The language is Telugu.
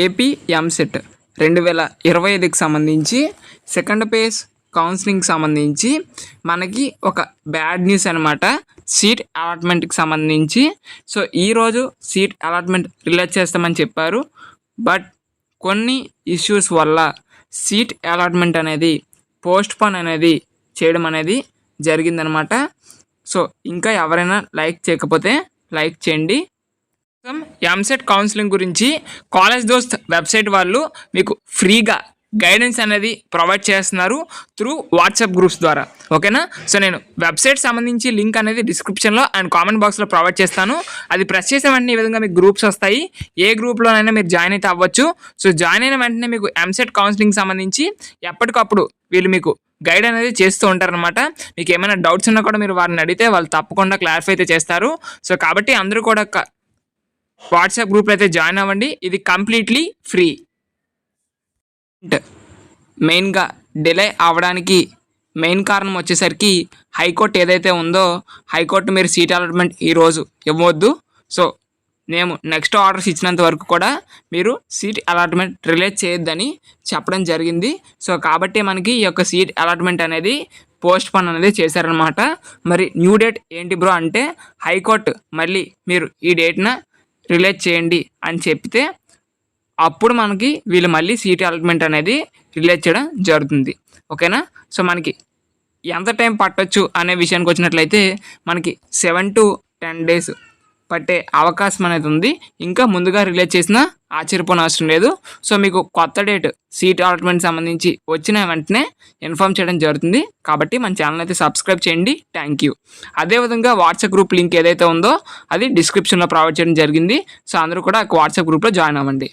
ఏపీ ఎంసెట్ 2025కి సంబంధించి సెకండ్ ఫేజ్ కౌన్సిలింగ్కి సంబంధించి మనకి ఒక బ్యాడ్ న్యూస్ అనమాట. సీట్ అలాట్మెంట్కి సంబంధించి ఈరోజు సీట్ అలాట్మెంట్ రిలీజ్ చేస్తామని చెప్పారు. బట్ కొన్ని ఇష్యూస్ వల్ల సీట్ అలాట్మెంట్ అనేది పోస్ట్పోన్ అనేది చేయడం అనేది జరిగిందనమాట. ఇంకా ఎవరైనా లైక్ చేయకపోతే లైక్ చేయండి. ఎంసెట్ కౌన్సిలింగ్ గురించి కాలేజ్ దోస్త్ వెబ్సైట్ వాళ్ళు మీకు ఫ్రీగా గైడెన్స్ అనేది ప్రొవైడ్ చేస్తున్నారు త్రూ వాట్సాప్ గ్రూప్స్ ద్వారా. ఓకేనా? నేను వెబ్సైట్ సంబంధించి లింక్ అనేది డిస్క్రిప్షన్లో అండ్ కామెంట్ బాక్స్లో ప్రొవైడ్ చేస్తాను. అది ప్రెస్ చేసిన వెంటనే ఈ విధంగా మీకు గ్రూప్స్ వస్తాయి. ఏ గ్రూప్లోనైనా మీరు జాయిన్ అయితే అవ్వచ్చు. జాయిన్ అయిన వెంటనే మీకు ఎంసెట్ కౌన్సిలింగ్ సంబంధించి ఎప్పటికప్పుడు వీళ్ళు మీకు గైడ్ అనేది చేస్తూ ఉంటారనమాట. మీకు ఏమైనా డౌట్స్ ఉన్నా కూడా మీరు వారిని అడిగితే వాళ్ళు తప్పకుండా క్లారిఫై అయితే చేస్తారు. కాబట్టి అందరూ కూడా వాట్సాప్ గ్రూప్లో అయితే జాయిన్ అవ్వండి. ఇది కంప్లీట్లీ ఫ్రీ. మెయిన్గా డిలే అవ్వడానికి మెయిన్ కారణం వచ్చేసరికి హైకోర్టు ఏదైతే ఉందో, హైకోర్టు మీరు సీట్ అలాట్మెంట్ ఈరోజు ఇవ్వవద్దు. మేము నెక్స్ట్ ఆర్డర్స్ ఇచ్చినంత వరకు కూడా మీరు సీట్ అలాట్మెంట్ రిలీజ్ చేయొద్దని చెప్పడం జరిగింది. కాబట్టి మనకి ఈ యొక్క సీట్ అలాట్మెంట్ అనేది పోస్ట్ పోన్ అనేది చేశారనమాట. మరి న్యూ డేట్ ఏంటి బ్రో అంటే, హైకోర్టు మళ్ళీ మీరు ఈ డేట్న రిలీజ్ చేయండి అని చెప్తే అప్పుడు మనకి వీళ్ళు మళ్ళీ సీట్ అలాట్మెంట్ అనేది రిలీజ్ చేయడం జరుగుతుంది. ఓకేనా? మనకి ఎంత టైం పట్టొచ్చు అనే విషయానికి వచ్చినట్లయితే మనకి 7 to 10 days పట్టే అవకాశం అనేది ఉంది. ఇంకా ముందుగా రిలీజ్ చేసినా ఆశ్చర్యపోని అవసరం లేదు. మీకు కొత్త డేట్ సీట్ అలాట్మెంట్ సంబంధించి వచ్చిన వెంటనే ఇన్ఫామ్ చేయడం జరుగుతుంది. కాబట్టి మన ఛానల్ అయితే సబ్స్క్రైబ్ చేయండి. Thank you. అదేవిధంగా వాట్సాప్ గ్రూప్ లింక్ ఏదైతే ఉందో అది డిస్క్రిప్షన్లో ప్రొవైడ్ చేయడం జరిగింది. అందరూ కూడా వాట్సాప్ గ్రూప్లో జాయిన్ అవ్వండి.